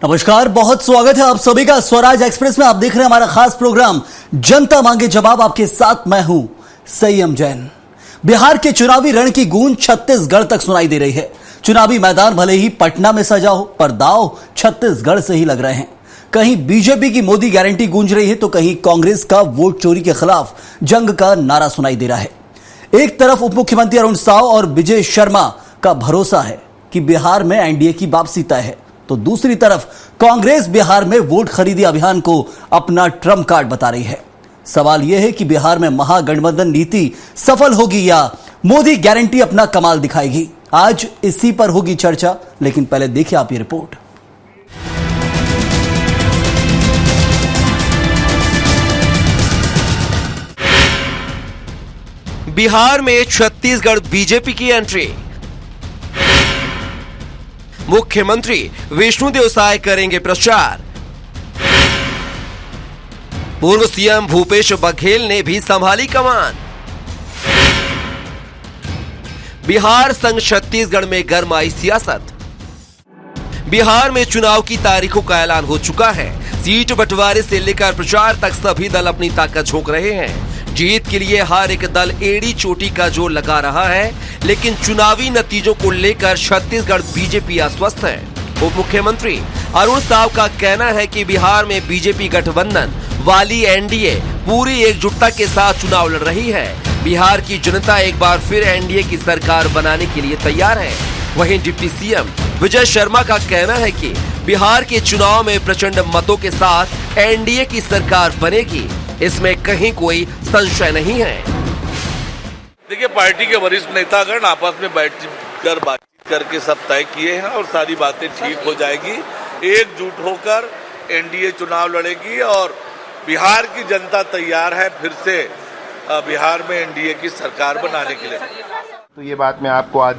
नमस्कार, बहुत स्वागत है आप सभी का स्वराज एक्सप्रेस में। आप देख रहे हैं हमारा खास प्रोग्राम जनता मांगे जवाब। आपके साथ मैं हूं संयम जैन। बिहार के चुनावी रण की गूंज छत्तीसगढ़ तक सुनाई दे रही है। चुनावी मैदान भले ही पटना में सजा हो, पर दांव छत्तीसगढ़ से ही लग रहे हैं। कहीं बीजेपी की मोदी गारंटी गूंज रही है, तो कहीं कांग्रेस का वोट चोरी के खिलाफ जंग का नारा सुनाई दे रहा है। एक तरफ उप मुख्यमंत्री अरुण साव और विजय शर्मा का भरोसा है कि बिहार में एनडीए की वापसी तय है, तो दूसरी तरफ कांग्रेस बिहार में वोट खरीदी अभियान को अपना ट्रम्प कार्ड बता रही है। सवाल यह है कि बिहार में महागठबंधन नीति सफल होगी या मोदी गारंटी अपना कमाल दिखाएगी। आज इसी पर होगी चर्चा, लेकिन पहले देखिए आप ये रिपोर्ट। बिहार में छत्तीसगढ़ बीजेपी की एंट्री। मुख्यमंत्री विष्णुदेव साय करेंगे प्रचार। पूर्व सीएम भूपेश बघेल ने भी संभाली कमान। बिहार संग छत्तीसगढ़ में गरमाई सियासत। बिहार में चुनाव की तारीखों का ऐलान हो चुका है। सीट बंटवारे से लेकर प्रचार तक सभी दल अपनी ताकत झोंक रहे हैं। जीत के लिए हर एक दल एड़ी चोटी का जोर लगा रहा है, लेकिन चुनावी नतीजों को लेकर छत्तीसगढ़ बीजेपी अस्वस्थ है। उप मुख्यमंत्री अरुण साव का कहना है कि बिहार में बीजेपी गठबंधन वाली एनडीए पूरी एकजुटता के साथ चुनाव लड़ रही है। बिहार की जनता एक बार फिर एनडीए की सरकार बनाने के लिए तैयार है। वहीं डिप्टी सीएम विजय शर्मा का कहना है कि बिहार के चुनाव में प्रचंड मतों के साथ एनडीए की सरकार बनेगी, इसमें कहीं कोई संशय नहीं है। देखिए, पार्टी के वरिष्ठ नेतागण आपस में बैठकर बातचीत करके सब तय किए हैं और सारी बातें ठीक हो जाएगी। एकजुट होकर एनडीए चुनाव लड़ेगी और बिहार की जनता तैयार है फिर से बिहार में एनडीए की सरकार बनाने के लिए। तो ये बात मैं आपको आज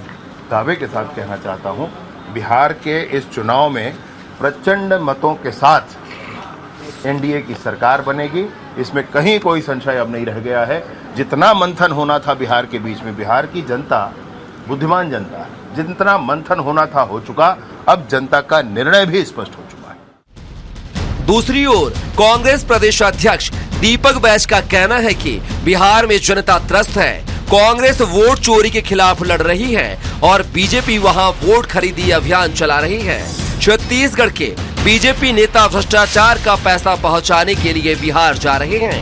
दावे के साथ कहना चाहता हूँ, बिहार के इस चुनाव में प्रचंड मतों के साथ एनडीए की सरकार बनेगी, इसमें कहीं कोई संशय अब नहीं रह गया है। जितना मंथन होना था बिहार के बीच में, बिहार की जनता बुद्धिमान जनता है, जितना मंथन होना था हो चुका। अब जनता का निर्णय भी स्पष्ट हो चुका है। दूसरी ओर कांग्रेस प्रदेश अध्यक्ष दीपक बैज का कहना है कि बिहार में जनता त्रस्त है। कांग्रेस वोट चोरी के खिलाफ लड़ रही है और बीजेपी वहां वोट खरीदी अभियान चला रही है। छत्तीसगढ़ के बीजेपी नेता भ्रष्टाचार का पैसा पहुंचाने के लिए बिहार जा रहे हैं।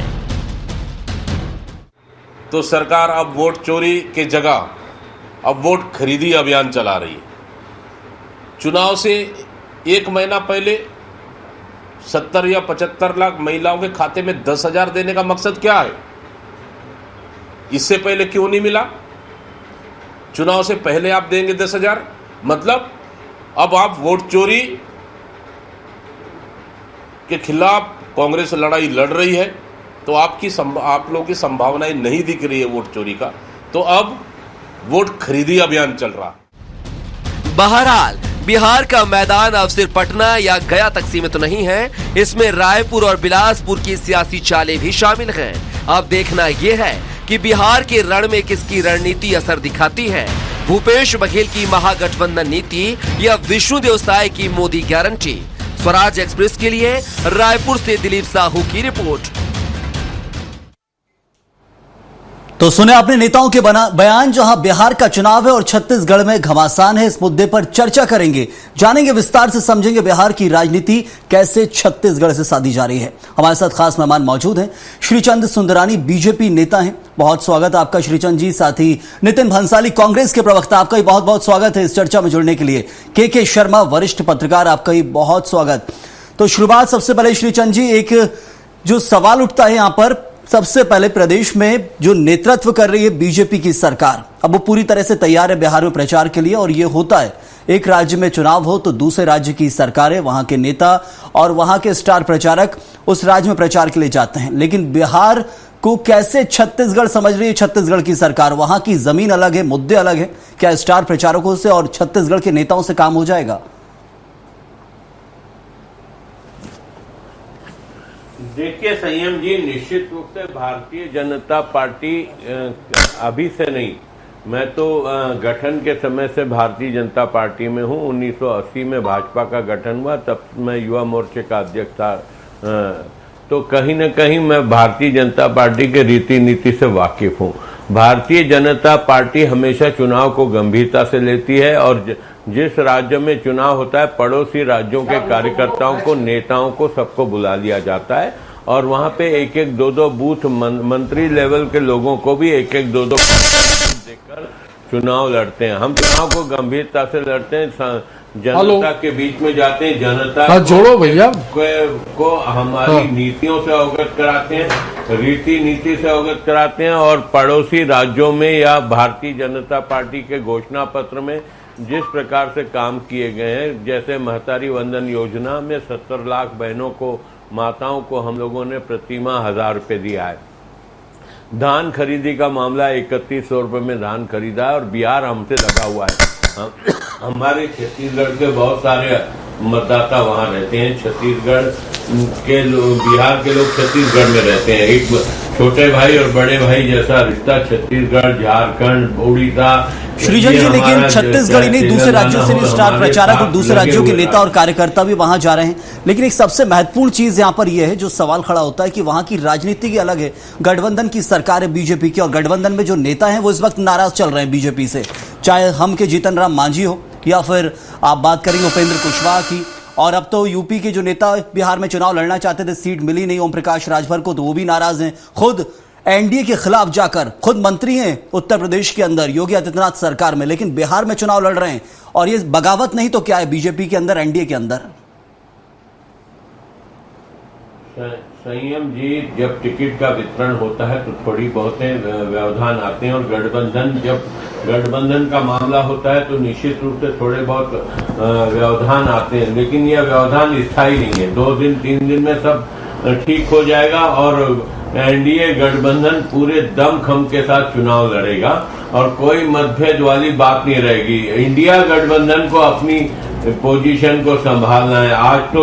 तो सरकार अब वोट चोरी के जगह अब वोट खरीदी अभियान चला रही है। चुनाव से एक महीना पहले 70 या 75 लाख महिलाओं के खाते में 10,000 देने का मकसद क्या है? इससे पहले क्यों नहीं मिला? चुनाव से पहले आप देंगे 10,000, मतलब अब आप वोट चोरी के खिलाफ कांग्रेस लड़ाई लड़ रही है, तो आप लोगों की संभावनाएं नहीं दिख रही है वोट चोरी का, तो अब वोट खरीदी अभियान चल रहा है। बहरहाल बिहार का मैदान अब सिर्फ पटना या गया तक सीमित नहीं है, इसमें रायपुर और बिलासपुर की सियासी चालें भी शामिल हैं। अब देखना यह है कि बिहार के रण में किसकी रणनीति असर दिखाती है, भूपेश बघेल की महागठबंधन नीति या विष्णुदेव साय की मोदी गारंटी। स्वराज एक्सप्रेस के लिए रायपुर से दिलीप साहू की रिपोर्ट। तो सुने आपने नेताओं के बयान। जहां बिहार का चुनाव है और छत्तीसगढ़ में घमासान है, इस मुद्दे पर चर्चा करेंगे, जानेंगे विस्तार से, समझेंगे बिहार की राजनीति कैसे छत्तीसगढ़ से साधी जा रही है। हमारे साथ खास मेहमान मौजूद हैं। श्रीचंद सुंदरानी बीजेपी नेता हैं, बहुत स्वागत है आपका श्रीचंद जी। साथ ही नितिन भंसाली कांग्रेस के प्रवक्ता, आपका भी बहुत बहुत स्वागत है इस चर्चा में जुड़ने के लिए। के शर्मा वरिष्ठ पत्रकार, आपका भी बहुत स्वागत। तो शुरुआत सबसे पहले श्रीचंद जी, एक जो सवाल उठता है यहां पर, सबसे पहले प्रदेश में जो नेतृत्व कर रही है बीजेपी की सरकार, अब वो पूरी तरह से तैयार है बिहार में प्रचार के लिए। और ये होता है, एक राज्य में चुनाव हो तो दूसरे राज्य की सरकारें, वहां के नेता और वहां के स्टार प्रचारक उस राज्य में प्रचार के लिए जाते हैं। लेकिन बिहार को कैसे छत्तीसगढ़ समझ रही है छत्तीसगढ़ की सरकार? वहां की जमीन अलग है, मुद्दे अलग है। क्या स्टार प्रचारकों से और छत्तीसगढ़ के नेताओं से काम हो जाएगा? देखिए संयम जी, निश्चित रूप से भारतीय जनता पार्टी अभी से नहीं, मैं तो गठन के समय से भारतीय जनता पार्टी में हूं। 1980 में भाजपा का गठन हुआ, तब मैं युवा मोर्चे का अध्यक्ष था। तो कहीं न कहीं मैं भारतीय जनता पार्टी के रीति नीति से वाकिफ हूं। भारतीय जनता पार्टी हमेशा चुनाव को गंभीरता से लेती है और जिस राज्य में चुनाव होता है, पड़ोसी राज्यों के कार्यकर्ताओं को, नेताओं को, सबको बुला लिया जाता है और वहां पे एक एक दो दो बूथ मंत्री लेवल के लोगों को भी एक एक दो दो देकर चुनाव लड़ते हैं। हम चुनाव को गंभीरता से लड़ते हैं, जनता के बीच में जाते हैं, जनता जोड़ो भैया को हमारी नीतियों से अवगत कराते हैं, रीति नीति से अवगत कराते हैं और पड़ोसी राज्यों में या भारतीय जनता पार्टी के घोषणा पत्र में जिस प्रकार से काम किए गए हैं, जैसे महतारी वंदन योजना में 70 लाख बहनों को, माताओं को हम लोगों ने प्रतिमाह 1000 रुपए दिया है। धान खरीदी का मामला 3100 रुपए में धान खरीदा है और बिहार हमसे लगा हुआ है। हमारे छत्तीसगढ़ के बहुत सारे मतदाता वहां रहते हैं। छत्तीसगढ़ के लोग, बिहार के लोग छत्तीसगढ़ में रहते हैं। एक छोटे भाई और बड़े भाई जैसा रिश्ता छत्तीसगढ़, झारखंड, उड़ीसा। सृजन जी, लेकिन छत्तीसगढ़ ही नहीं, दूसरे राज्यों से भी स्टार प्रचारक और दूसरे राज्यों के नेता और कार्यकर्ता भी वहां जा रहे हैं। लेकिन एक सबसे महत्वपूर्ण चीज यहां पर यह है, जो सवाल खड़ा होता है कि वहां की राजनीति की अलग है। गठबंधन की सरकार है बीजेपी की और गठबंधन में जो नेता हैं वो इस वक्त नाराज चल रहे हैं बीजेपी से, चाहे हम के जीतन राम मांझी हो या फिर आप बात करेंगे उपेंद्र कुशवाहा की। और अब तो यूपी के जो नेता बिहार में चुनाव लड़ना चाहते थे, सीट मिली नहीं ओम प्रकाश राजभर को, तो वो भी नाराज हैं। खुद एनडीए के खिलाफ जाकर खुद मंत्री हैं उत्तर प्रदेश के अंदर योगी आदित्यनाथ सरकार में, लेकिन बिहार में चुनाव लड़ रहे हैं। और ये बगावत नहीं तो क्या है बीजेपी के अंदर, एनडीए के अंदर? संयम जी, जब टिकट का वितरण होता है तो थोड़ी बहुत व्यवधान आते हैं और जब गठबंधन का मामला होता है तो निश्चित रूप से थोड़े बहुत व्यवधान आते हैं, लेकिन यह व्यवधान स्थायी नहीं है। 2 दिन 3 दिन में सब ठीक हो जाएगा और एनडीए गठबंधन पूरे दमखम के साथ चुनाव लड़ेगा और कोई मतभेद वाली बात नहीं रहेगी। इंडिया गठबंधन को अपनी पोजीशन को संभालना है। आज तो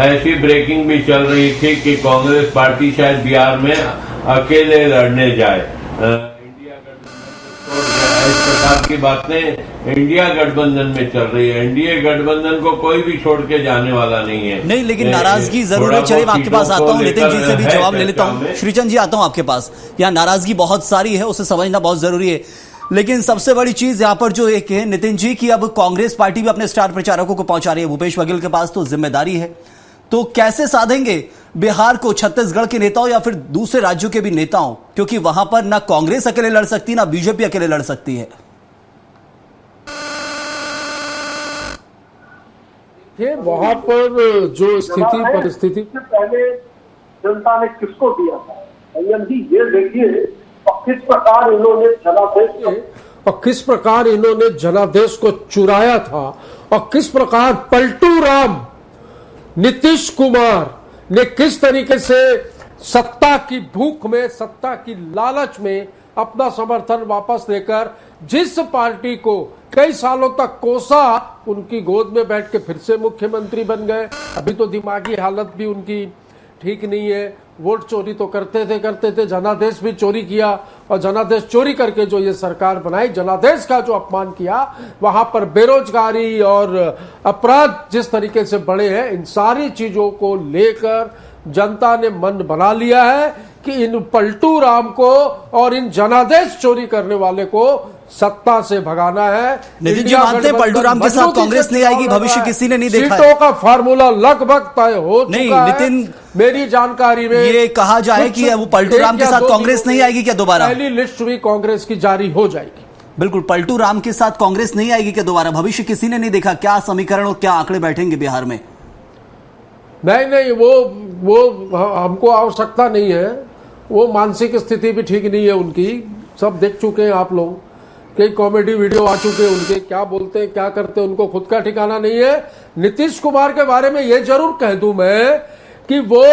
ऐसी ब्रेकिंग भी चल रही थी कि कांग्रेस पार्टी शायद बिहार में अकेले लड़ने जाए। इंडिया गठबंधन इस प्रकार की बातें इंडिया गठबंधन में चल रही है। एनडीए गठबंधन को कोई भी छोड़ के जाने वाला नहीं है। नहीं, लेकिन नाराजगी जरूर है। चलिए मैं आपके पास आता हूँ, नितिन जी से भी जवाब ले लेता हूँ। सृजन जी, आता हूँ आपके पास। यहाँ नाराजगी बहुत सारी है, उसे समझना बहुत जरूरी है, लेकिन सबसे बड़ी चीज यहां पर जो एक है नितिन जी की, अब कांग्रेस पार्टी भी अपने स्टार प्रचारकों को पहुंचा रही है। भूपेश बघेल के पास तो जिम्मेदारी है, तो कैसे साधेंगे बिहार को छत्तीसगढ़ के नेताओं या फिर दूसरे राज्यों के भी नेताओं, क्योंकि वहां पर ना कांग्रेस अकेले लड़ सकती ना बीजेपी अकेले लड़ सकती है। ये वहां पर जो स्थिति परिस्थिति पहले जनता ने किसको दिया था, ये देखिए और किस प्रकार इन्होंने जनादेश को चुराया था और किस प्रकार पलटू राम नीतीश कुमार ने किस तरीके से सत्ता की भूख में, सत्ता की लालच में अपना समर्थन वापस लेकर जिस पार्टी को कई सालों तक कोसा, उनकी गोद में बैठ के फिर से मुख्यमंत्री बन गए। अभी तो दिमागी हालत भी उनकी ठीक नहीं है। वोट चोरी तो करते थे, जनादेश भी चोरी किया और जनादेश चोरी करके जो ये सरकार बनाई, जनादेश का जो अपमान किया, वहां पर बेरोजगारी और अपराध जिस तरीके से बढ़े हैं, इन सारी चीजों को लेकर जनता ने मन बना लिया है कि इन पलटू राम को और इन जनादेश चोरी करने वाले को सत्ता से भगाना है। नितिन जी, मानते हैं पलटू राम के साथ कांग्रेस नहीं आएगी, भविष्य किसी ने नहीं देखा है। सीटों का फार्मूला लगभग तय हो चुका है। नितिन, मेरी जानकारी में ये कहा जाए कि वो पलटू राम के साथ कांग्रेस नहीं आएगी क्या दोबारा? पहली लिस्ट भी कांग्रेस की जारी हो जाएगी। बिल्कुल, पलटू राम के साथ कांग्रेस नहीं आएगी क्या दोबारा? भविष्य किसी ने नहीं देखा, क्या समीकरण और क्या आंकड़े बैठेंगे बिहार में? नहीं, वो हमको आवश्यकता नहीं है। वो मानसिक स्थिति भी ठीक नहीं है उनकी, सब देख चुके हैं आप लोग। कई कॉमेडी वीडियो आ चुके हैं उनके, क्या बोलते हैं क्या करते हैं उनको खुद का ठिकाना नहीं है। नीतीश कुमार के बारे में ये जरूर कह दूं मैं कि वो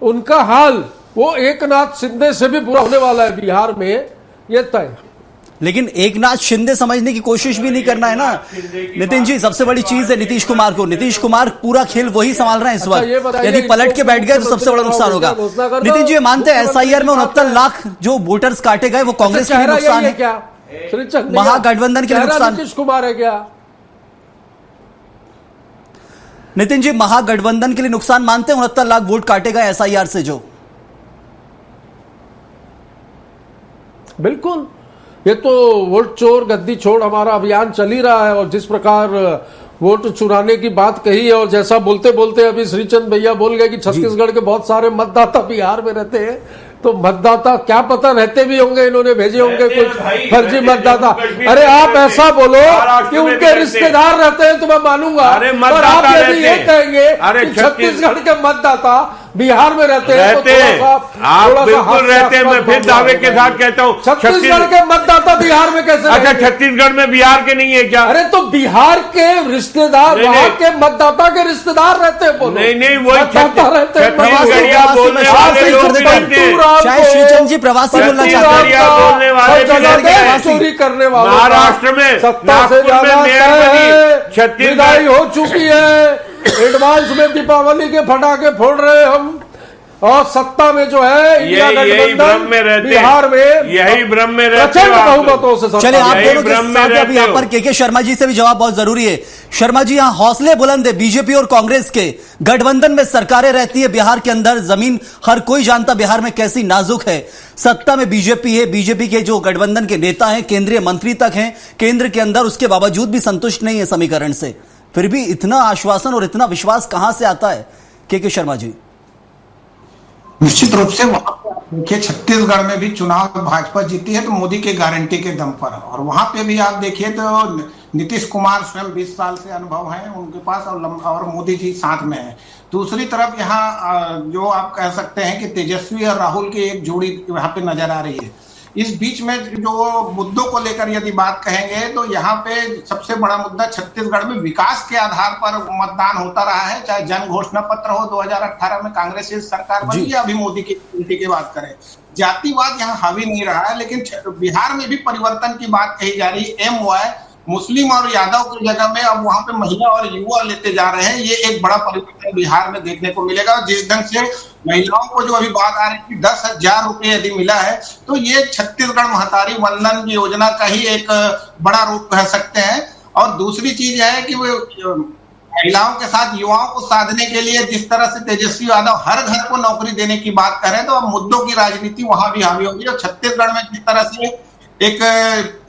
उनका हाल वो एकनाथ शिंदे से भी बुरा होने वाला है बिहार में, ये तय। लेकिन एकनाथ शिंदे समझने की कोशिश भी नहीं करना है ना नितिन जी। सबसे बड़ी चीज है नीतीश कुमार को, नीतीश कुमार पूरा खेल वही संभाल रहे हैं इस वक्त। यदि पलट के बैठ गए तो सबसे बड़ा नुकसान होगा। नितिन जी, मानते हैं एसआईआर में 69 लाख जो वोटर्स काटे गए वो कांग्रेस के लिए नुकसान है? श्रीचंद महागठबंधन के लिए चेहरा नुकसान। नीतीश कुमार है क्या? नितिन जी, महागठबंधन के लिए नुकसान मानते हैं? 69 लाख वोट काटेगा एसआईआर से जो। बिल्कुल, ये तो वोट चोर गद्दी छोड़ हमारा अभियान चल ही रहा है। और जिस प्रकार वोट चुराने की बात कही है, और जैसा बोलते बोलते अभी श्रीचंद भैया बोल गए कि छत्तीसगढ़ के बहुत सारे मतदाता बिहार में रहते हैं, तो मतदाता क्या पता रहते भी होंगे, इन्होंने भेजे होंगे कुछ फर्जी मतदाता। अरे आप ऐसा बोलो कि उनके रिश्तेदार रहते हैं तो मैं मानूंगा, पर आप यदि ये कहेंगे कि छत्तीसगढ़ के मतदाता बिहार में रहते हैं तो आप बिल्कुल रहते हैं। मैं फिर दावे के साथ कहता हूँ, छत्तीसगढ़ के मतदाता बिहार में कैसे? अच्छा, छत्तीसगढ़ में बिहार के नहीं है क्या? अरे तो बिहार के रिश्तेदार, वहां के मतदाता के रिश्तेदार रहते हैं। बोलो नहीं, वही मतदाता रहते हैं। छत्तीसगढ़िया बोलने वाले लोग रहते हैं। शायद श्रीचंद जी प्रवासी बोलना चाहते हैं। बोलने वाले चोरी करने वाले महाराष्ट्र में, सत्ता से नागपुर में ज्यादा मेयर बनी, छत्तीसगढ़ हो चुकी है। एडवांस में दीपावली के पटाखे फोड़ रहे हम, और सत्ता में जो है इंडिया यही भ्रम में रहते, बिहार में यही भ्रम में रहते प्रचंड बहुमतों से। चलिए, आप यही दोनों के भ्रम में साथ अभी यहाँ रहते पर के शर्मा जी से भी जवाब बहुत जरूरी है। शर्मा जी, यहाँ हौसले बुलंद है बीजेपी और कांग्रेस के। गठबंधन में सरकारें रहती है बिहार के अंदर, जमीन हर कोई जानता बिहार में कैसी नाजुक है। सत्ता में बीजेपी है, बीजेपी के जो गठबंधन के नेता हैं, केंद्रीय मंत्री तक हैं केंद्र के अंदर, उसके बावजूद भी संतुष्ट नहीं है समीकरण से। फिर भी इतना आश्वासन और इतना विश्वास कहां से आता है के शर्मा जी? निश्चित रूप से वहां पे देखिए, छत्तीसगढ़ में भी चुनाव भाजपा जीती है तो मोदी के गारंटी के दम पर, और वहां पे भी आप देखिए तो नीतीश कुमार स्वयं 20 साल से अनुभव है उनके पास, और मोदी जी साथ में है। दूसरी तरफ यहाँ जो आप कह सकते हैं कि तेजस्वी और राहुल की एक जोड़ी यहाँ पे नजर आ रही है। इस बीच में जो मुद्दों को लेकर यदि बात कहेंगे तो यहाँ पे सबसे बड़ा मुद्दा छत्तीसगढ़ में विकास के आधार पर मतदान होता रहा है, चाहे जन घोषणा पत्र हो 2018 में कांग्रेस की सरकार बनी, या अभी मोदी की बात करें। जातिवाद यहाँ हावी नहीं रहा है, लेकिन बिहार में भी परिवर्तन की बात कही जा रही है। MY मुस्लिम और यादव की जगह में अब वहां पे महिला और युवा लेते जा रहे हैं। ये एक बड़ा परिवर्तन बिहार में देखने को मिलेगा। जिस ढंग से महिलाओं को जो अभी बात आ रही है कि 10,000 रुपए यदि मिला है, तो ये छत्तीसगढ़ महतारी वंदन योजना का ही एक बड़ा रूप कह सकते हैं। और दूसरी चीज है कि वो महिलाओं के साथ युवाओं को साधने के लिए जिस तरह से तेजस्वी यादव हर घर को नौकरी देने की बात करें, तो अब मुद्दों की राजनीति वहां भी हावी होगी। और छत्तीसगढ़ में जिस तरह से एक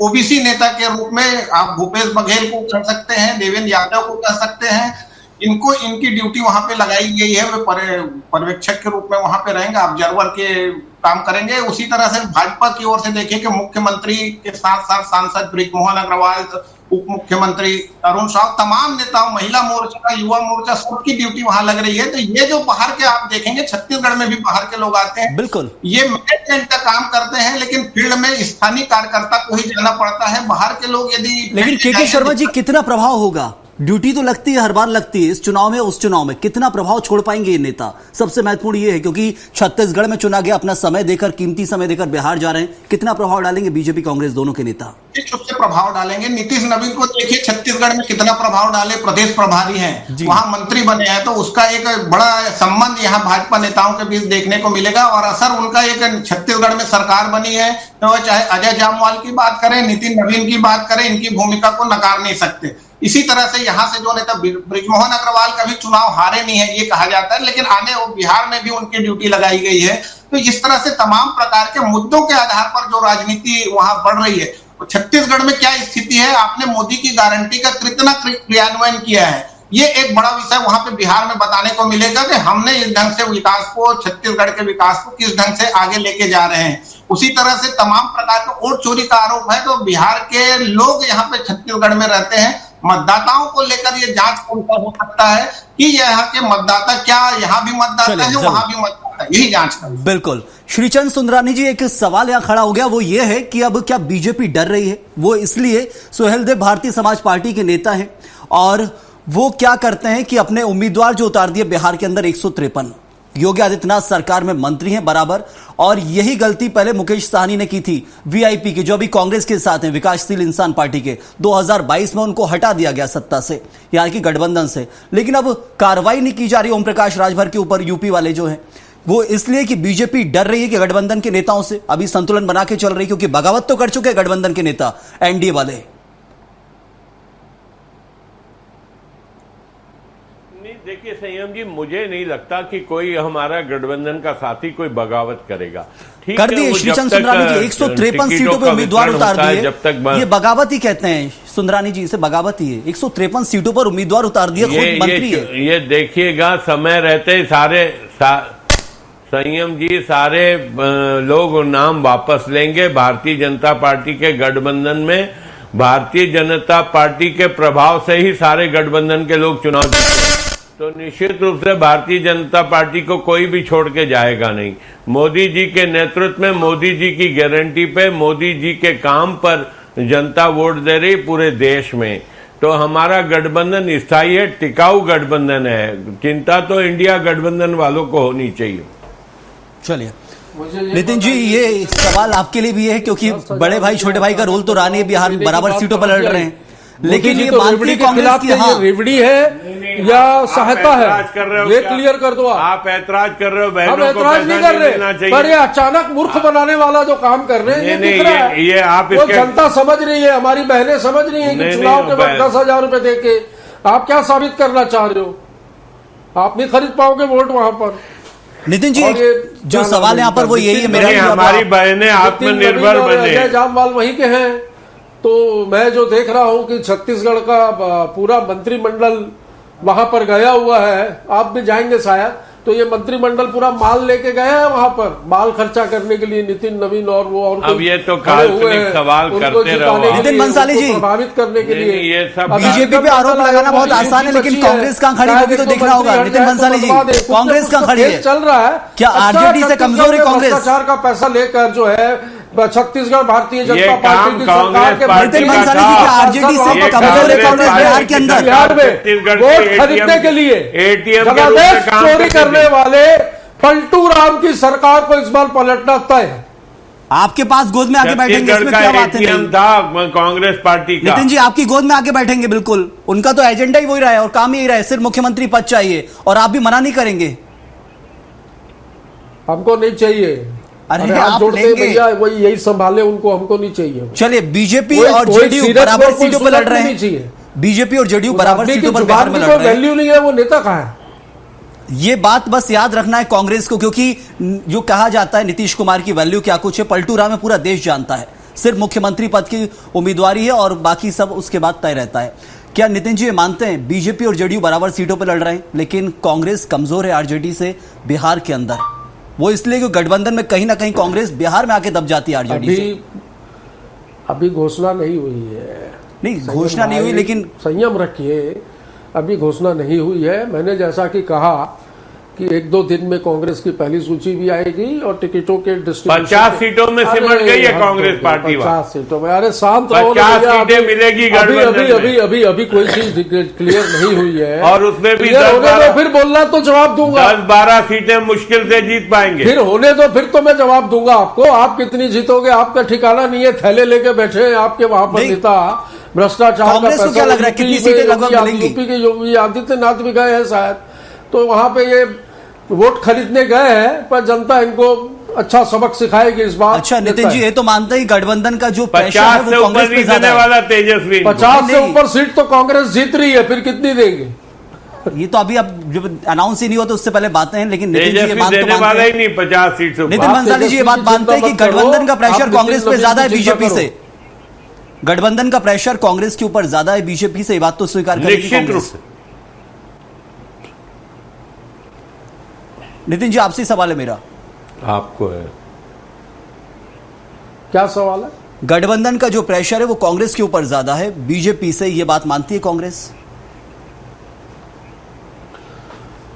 ओबीसी नेता के रूप में आप भूपेश बघेल को कह सकते हैं, देवेंद्र यादव को कह सकते हैं, इनकी ड्यूटी वहां पे लगाई गई है। वे पर्यवेक्षक के रूप में वहां पे रहेंगे, ऑब्जर्वर के काम करेंगे। उसी तरह से भाजपा की ओर से देखिए कि मुख्यमंत्री के साथ साथ सांसद बृजमोहन अग्रवाल, उप मुख्यमंत्री अरुण साव, तमाम नेताओं, महिला मोर्चा, युवा मोर्चा, सबकी ड्यूटी वहां लग रही है। तो ये जो बाहर के आप देखेंगे, छत्तीसगढ़ में भी बाहर के लोग आते हैं, बिल्कुल ये मैनेजमेंट का काम करते हैं, लेकिन फील्ड में स्थानीय कार्यकर्ता को ही जाना पड़ता है। बाहर के लोग यदि, लेकिन के शर्मा जी, कितना प्रभाव होगा? ड्यूटी तो लगती है, हर बार लगती है, इस चुनाव में उस चुनाव में कितना प्रभाव छोड़ पाएंगे ये नेता? सबसे महत्वपूर्ण ये है क्योंकि छत्तीसगढ़ में चुना गया, अपना समय देकर, कीमती समय देकर बिहार जा रहे हैं, कितना प्रभाव डालेंगे बीजेपी कांग्रेस दोनों के नेता? सबसे प्रभाव डालेंगे। नीतीश नवीन को देखिए छत्तीसगढ़ में कितना प्रभाव डाले, प्रदेश प्रभारी हैं, वहां मंत्री बने हैं, तो उसका एक बड़ा संबंध यहाँ भाजपा नेताओं के बीच देखने को मिलेगा। और असर उनका एक, छत्तीसगढ़ में सरकार बनी है तो चाहे अजय जामवाल की बात करें, नितिन नवीन की बात करें, इनकी भूमिका को नकार नहीं सकते। इसी तरह से यहाँ से जो नेता बृजमोहन अग्रवाल का भी चुनाव हारे नहीं है ये कहा जाता है, लेकिन आने बिहार में भी उनकी ड्यूटी लगाई गई है। तो इस तरह से तमाम प्रकार के मुद्दों के आधार पर जो राजनीति वहां बढ़ रही है, तो छत्तीसगढ़ में क्या स्थिति है, आपने मोदी की गारंटी का कितना क्रियान्वयन किया है, ये एक बड़ा विषय वहां पे बिहार में बताने को मिलेगा कि हमने इस ढंग से विकास को, छत्तीसगढ़ के विकास को किस ढंग से आगे लेके जा रहे हैं। उसी तरह से तमाम प्रकार के वोट चोरी का आरोप है, तो बिहार के लोग यहाँ पे छत्तीसगढ़ में रहते हैं, मतदाताओं को लेकर ये जांच उनका हो सकता है कि यहाँ के मतदाता क्या यहाँ भी मतदाता है, वहां भी मतदाता, यही जांच कर। बिल्कुल। श्रीचंद सुंदरानी जी, एक सवाल यहाँ खड़ा हो गया, वो ये है कि अब क्या बीजेपी डर रही है? वो इसलिए, सुहेलदेव भारतीय समाज पार्टी के नेता हैं और वो क्या करते हैं कि अपने उम्मीदवार जो उतार दिए बिहार के अंदर 153, योगी आदित्यनाथ सरकार में मंत्री हैं बराबर, और यही गलती पहले मुकेश साहनी ने की थी वीआईपी के, जो अभी कांग्रेस के साथ हैं, विकासशील इंसान पार्टी के। 2022 में उनको हटा दिया गया सत्ता से, यहाँ की गठबंधन से, लेकिन अब कार्रवाई नहीं की जा रही ओम प्रकाश राजभर के ऊपर, यूपी वाले जो हैं। वो इसलिए कि बीजेपी डर रही है कि गठबंधन के नेताओं से अभी संतुलन बना के चल रही है, क्योंकि बगावत तो कर चुके हैं गठबंधन के नेता एनडीए वाले। देखिए संयम जी, मुझे नहीं लगता कि कोई हमारा गठबंधन का साथी कोई बगावत करेगा। ठीक कर दिए श्रीचंद सुंदरानी जी, 153 सीटों पर उम्मीदवार उतार दिए, जब तक ये बगावत ही कहते हैं सुंदरानी जी, इसे बगावत ही है। 153 सीटों पर उम्मीदवार उतार दिए, खुद मंत्री है। ये देखिएगा, समय रहते सारे संयम जी, सारे लोग नाम वापस लेंगे भारतीय जनता पार्टी के गठबंधन में। भारतीय जनता पार्टी के प्रभाव से ही सारे गठबंधन के लोग चुनाव, तो निश्चित रूप से भारतीय जनता पार्टी को कोई भी छोड़ के जाएगा नहीं। मोदी जी के नेतृत्व में, मोदी जी की गारंटी पे, मोदी जी के काम पर जनता वोट दे रही पूरे देश में। तो हमारा गठबंधन स्थायी है, टिकाऊ गठबंधन है। चिंता तो इंडिया गठबंधन वालों को होनी चाहिए। चलिए नितिन जी, ये सवाल आपके लिए भी है, क्योंकि बड़े भाई छोटे भाई का रोल तो रानी बिहार में बराबर सीटों पर लड़ रहे हैं, लेकिन ये मानती है कांग्रेस की हाँ रेवड़ी है या सहायता है, ये क्लियर कर दो। आप ऐतराज कर रहे हो, हम बहनों को ऐतराज नहीं पैसा कर नहीं मिलना रहे, चाहिए। पर ये अचानक मूर्ख बनाने वाला जो काम कर रहे हैं, ये दिख रहा है। ये आप वो जनता समझ रही है, हमारी बहनें समझ रही है कि चुनाव के वक्त 10,000 रुपए देके आप क्या साबित करना चाह रहे हो? आप नहीं खरीद पाओगे वोट वहां पर। नितिन जी, जो सवाल यहाँ पर वो यही है मेरा, हमारी बहनें आत्मनिर्भर बने। जामवाल वहीं के हैं, तो मैं जो देख रहा हूं कि छत्तीसगढ़ का पूरा मंत्रिमंडल वहां पर गया हुआ है, आप भी जाएंगे शायद, तो ये मंत्रिमंडल पूरा माल लेके गए हैं वहां पर, माल खर्चा करने के लिए, नितिन नवीन और वो और अब ये तो काल्पनिक सवाल करते रहो। नितिन बंसाली जी, प्रभावित करने के लिए ये सब बीजेपी पे आरोप लगाना बहुत आसान है, लेकिन कांग्रेस कहां खड़ी होगी तो देखना होगा। नितिन बंसाली जी, कांग्रेस कहां खड़ी है? चल रहा है क्या आरजेडी से कमजोर है कांग्रेस? भ्रष्टाचार का पैसा लेकर जो है छत्तीसगढ़ भारतीय जनता पार्टी की सरकार के नितिन बंसाली जी, क्या आरजेडी से कमजोर है कांग्रेस बिहार के अंदर? बिहार में वोट खरीदने के लिए एटीएम जनादेश चोरी करने वाले पलटू राम की सरकार को इस बार पलटना तय है। आपके पास गोद में आके बैठेंगे, इसमें क्या बात है? था कांग्रेस पार्टी का। नितिन जी, आपकी गोद में आके बैठेंगे, बिल्कुल उनका तो एजेंडा ही वही रहा है और काम यही रहा है, सिर्फ मुख्यमंत्री पद चाहिए, और आप भी मना नहीं करेंगे। हमको नहीं चाहिए, अरे आप जोड़ते लेंगे भैया, वही यही संभाले उनको, हमको नहीं चाहिए। चलिए, बीजेपी और जेडीयू बराबर सीटों पर लड़ रहे हैं, बीजेपी और जेडीयू बराबर सीटों पर बिहार में लड़ रहे हैं। वैल्यू नहीं है, वो नेता कहाँ है? ये बात बस याद रखना है कांग्रेस को, क्योंकि जो कहा जाता है नीतीश कुमार की वैल्यू क्या कुछ है, पलटू राम में पूरा देश जानता है, सिर्फ मुख्यमंत्री पद की उम्मीदवारी है और बाकी सब उसके बाद तय रहता है। क्या नितिन जी ये मानते हैं बीजेपी और जेडीयू बराबर सीटों पर लड़ रहे हैं, लेकिन कांग्रेस कमजोर है आरजेडी से बिहार के अंदर? वो इसलिए कि गठबंधन में कहीं ना कहीं कांग्रेस बिहार में आके दब जाती है आरजेडी से। अभी घोषणा नहीं हुई है। नहीं, घोषणा नहीं हुई, लेकिन संयम रखिए, अभी घोषणा नहीं हुई है। मैंने जैसा कि कहा कि 1-2 दिन में कांग्रेस की पहली सूची भी आएगी और टिकटों के डिस्ट्रीब्यूशन 50 सीटों में सिमट गई है कांग्रेस पार्टी। 50 सीटों में, अरे शांत रहो, 50 सीटें मिलेगी अभी कोई चीज क्लियर नहीं हुई है, और उसमें भी फिर बोलना तो जवाब दूंगा। 10-12 सीटें मुश्किल से जीत पाएंगे। फिर होने दो, फिर तो मैं जवाब दूंगा आपको। आप कितनी जीतोगे आपका ठिकाना नहीं है, थैले लेके बैठे हैं आपके वहां पर नेता। भ्रष्टाचार का कांग्रेस को क्या लग रहा है कितनी सीटें लगभग मिलेंगी? यूपी के योगी आदित्यनाथ भी गए हैं शायद, तो वहां पे ये वोट खरीदने गए हैं, पर जनता इनको अच्छा सबक सिखाएगी इस बार। अच्छा नितिन जी, ये तो मानते ही गठबंधन का जो प्रेशर 50 है वो कांग्रेस पे ज्यादा है। वाला तेजस्वी 50 से ऊपर सीट तो कांग्रेस जीत रही है, फिर कितनी देंगे? ये तो अभी अब जब अनाउंस ही नहीं हुआ तो उससे पहले बातें हैं, लेकिन नितिन जी ये बात देने वाला ही नहीं 50 सीट से। नितिन बंसाली जी ये बात मानते हैं कि गठबंधन का प्रेशर कांग्रेस पे ज्यादा है बीजेपी से? गठबंधन का प्रेशर कांग्रेस के ऊपर ज्यादा है बीजेपी से, ये बात तो स्वीकार करेगी कांग्रेस? नितिन जी, आपसे सवाल है मेरा। आपको है क्या सवाल है? गठबंधन का जो प्रेशर है वो कांग्रेस के ऊपर ज्यादा है बीजेपी से, ये बात मानती है कांग्रेस?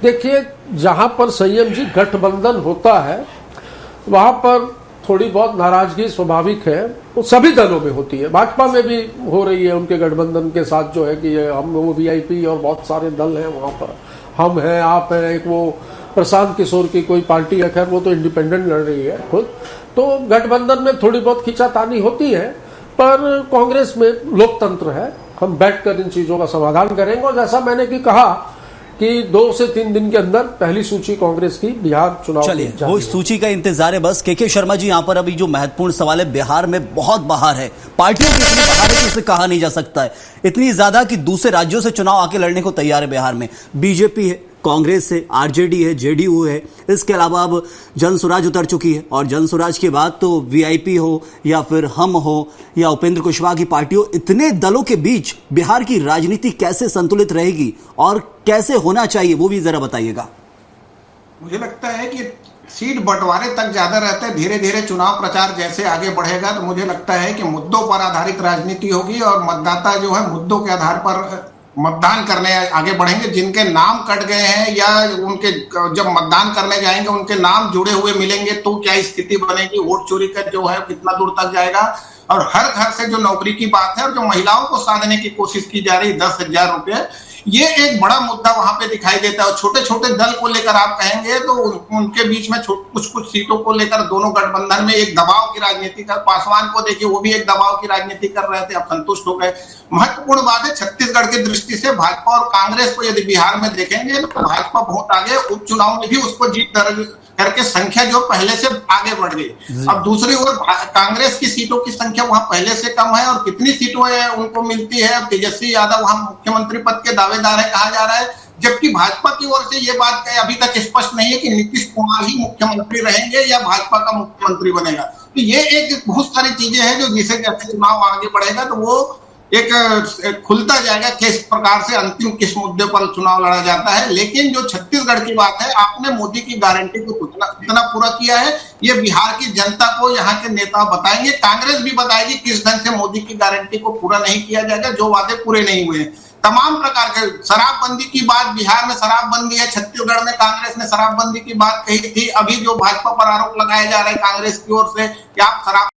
देखिए, जहां पर संयम जी गठबंधन होता है वहां पर थोड़ी बहुत नाराजगी स्वाभाविक है, वो सभी दलों में होती है। भाजपा में भी हो रही है उनके गठबंधन के साथ, जो है कि हम वो वीआईपी और बहुत सारे दल हैं वहां पर, हम हैं, आप हैं, एक वो प्रशांत किशोर की कोई पार्टी है, खैर वो तो इंडिपेंडेंट लड़ रही है खुद, तो गठबंधन में थोड़ी बहुत खींचातानी होती है, पर कांग्रेस में लोकतंत्र है, हम बैठकर इन चीजों का समाधान करेंगे। और जैसा मैंने कि कहा कि 2 से 3 दिन के अंदर पहली सूची कांग्रेस की बिहार चुनाव चलिए की जारी वो होगी। सूची का इंतजार है बस। के शर्मा जी, यहां पर अभी जो महत्वपूर्ण सवाल है, बिहार में बहुत बाहर है, पार्टियों की बाहर है जिसे कहा नहीं जा सकता है, इतनी ज्यादा कि दूसरे राज्यों से चुनाव आके लड़ने को तैयार है। बिहार में बीजेपी है, कांग्रेस है, आरजेडी है, जेडीयू है, इसके अलावा अब जनसुराज उतर चुकी है, और जनसुराज के बाद तो वीआईपी हो या फिर हम हो या उपेंद्र कुशवाहा की पार्टी हो, इतने दलों के बीच बिहार की राजनीति कैसे संतुलित रहेगी और कैसे होना चाहिए, वो भी जरा बताइएगा। मुझे लगता है कि सीट बंटवारे तक ज्यादा रहता है। धीरे धीरे चुनाव प्रचार जैसे आगे बढ़ेगा तो मुझे लगता है कि मुद्दों पर आधारित राजनीति होगी और मतदाता जो है मुद्दों के आधार पर मतदान करने आगे बढ़ेंगे। जिनके नाम कट गए हैं या उनके जब मतदान करने जाएंगे उनके नाम जुड़े हुए मिलेंगे तो क्या स्थिति बनेगी, वोट चोरी का जो है कितना दूर तक जाएगा। और हर घर से जो नौकरी की बात है और जो महिलाओं को साधने की कोशिश की जा रही 10,000 रुपए, ये एक बड़ा मुद्दा वहां पे दिखाई देता है। और छोटे छोटे दल को लेकर आप कहेंगे तो उनके बीच में कुछ सीटों को लेकर दोनों गठबंधन में एक दबाव की राजनीति कर, पासवान को देखिए वो भी एक दबाव की राजनीति कर रहे थे, अब संतुष्ट हो गए। महत्वपूर्ण बात है छत्तीसगढ़ की दृष्टि से भाजपा और कांग्रेस को यदि बिहार में देखेंगे तो भाजपा बहुत आगे, उपचुनाव में भी उसको जीत दर्ज करके संख्या जो पहले से आगे बढ़ गई। अब दूसरी ओर कांग्रेस की सीटों की संख्या वहां पहले से कम है और कितनी सीटें उनको मिलती है। तेजस्वी यादव वहां मुख्यमंत्री पद के दावेदार है कहा जा रहा है, जबकि भाजपा की ओर से ये बात अभी तक स्पष्ट नहीं है कि नीतीश कुमार ही मुख्यमंत्री रहेंगे या भाजपा का मुख्यमंत्री बनेगा। तो ये एक बहुत सारी चीजें हैं जो जिसे जैसे चुनाव आगे बढ़ेगा तो वो एक खुलता जाएगा किस प्रकार से अंतिम किस मुद्दे पर चुनाव लड़ा जाता है। लेकिन जो छत्तीसगढ़ की बात है, आपने मोदी की गारंटी को कितना पूरा किया है ये बिहार की जनता को यहाँ के नेता बताएंगे, कांग्रेस भी बताएगी किस ढंग से मोदी की गारंटी को पूरा नहीं किया जाएगा, जो वादे पूरे नहीं हुए। तमाम प्रकार के शराबबंदी की बात, बिहार में शराबबंदी है, छत्तीसगढ़ में कांग्रेस ने शराबबंदी की बात कही थी। अभी जो भाजपा पर आरोप लगाया जा रहा है कांग्रेस की ओर से कि आप शराब